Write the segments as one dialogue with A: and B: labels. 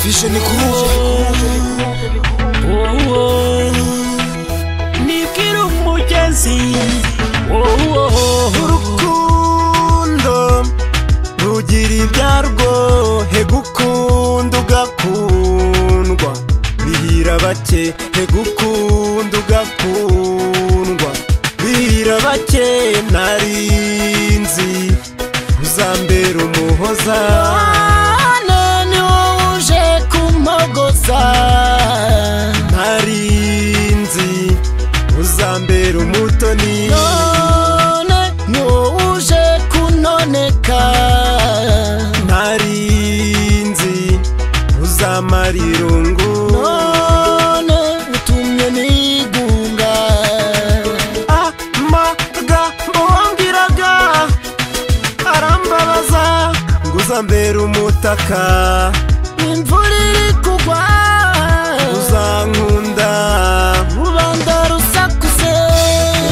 A: Vision Group.
B: Nibwira umugezi
A: urukundo rugira ibyarwo, he gukunda ugakundwa bihira bake, he gukunda ugakundwa bihira bake. Narinzi uzambera umuhoza,
B: none wowe uje kumogoza.
A: narinzi uzambera umutoni,
B: none wowe uje kunoneka.
A: narinzi uzamara irungu,
B: none utumye nigunga.
A: amagambo wambwiraga arambabaza, ngo uzambera umutaka
B: imvura iri kugwa,
A: uzankunda
B: rubanda rusakuze.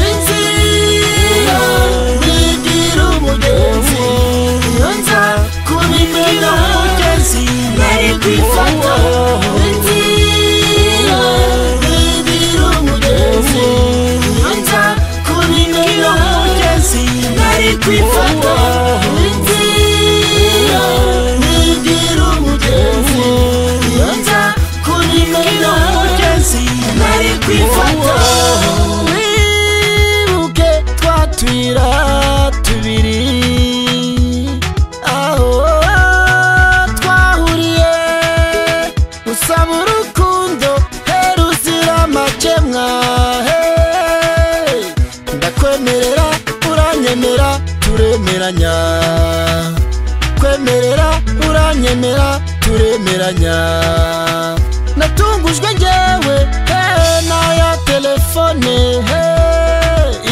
B: inzira wigira umugenzi, iyo nza kubimenya umugezi nari kwifata. inzira wigira umugenzi, iyo nza kubimenya umugezi nari kwifata. inzira wigira umugenzi, iyo nza kubimenya umugezi nari kwifata. wibuke twatwira tubiri, aho twahuriye usaba urukundo heruzira amakemwa. ndakwemerera uranyemera turemeranya, kwemerera uranyemera turemeranya. natungujwe njyewe n'aya telefone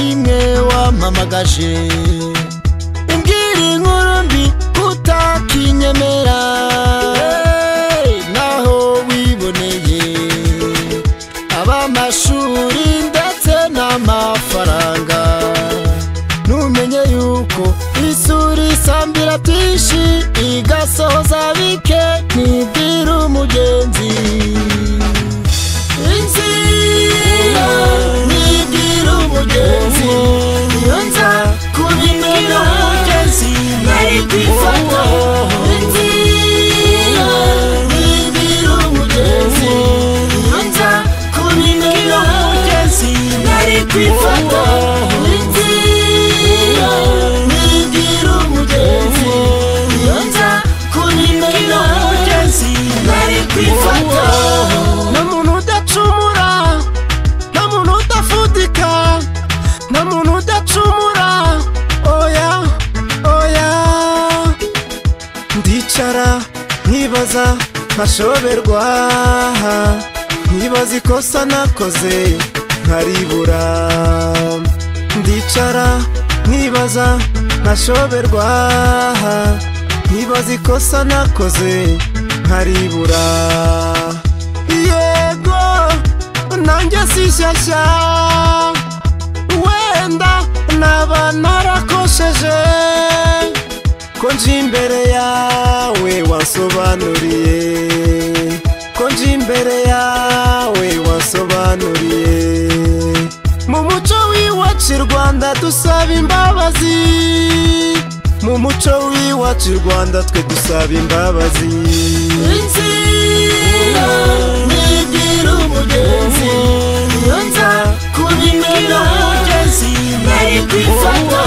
B: imwe wampamagaje, imbwira inkuru mbi utakinyemera. naho wiboneye ab'amashuri ndetse n'amafaranga, numenye yuko isura isambira byinshi igasohoza bike. nibwira umugenzi, inzira nibwira umugenzi, iyo nza kubimenya umugezi nari kwifata. inzira nibwira umugenzi, iyo nza kubimenya umugezi nari kwifata. inzira nibwira umugenzi, iyo nza kubimenya umugezi nari kwifata.
A: nta muntu udacumura, nta muntu udafudika, nta muntu udacumura. oya oya, ndicara nkibaza nkashoberwa, nkibaza ikosa nakoze nkaribura. ndicara nkibaza nkashoberwa, nkibaza ikosa nakoze nkaribura. yego nanjye si shyashya, wenda naba narakosheje, ko nje imbere yawe wansobanuriye, ko nje imbere yawe wansobanuriye. mu muco w'iwacu i Rwanda dusaba imbabazi, mu muco w'iwacu i Rwanda twe dusaba imbabazi.
B: inzira nibwira umugenzi, iyo nza kubimenya umugezi nari kwifata.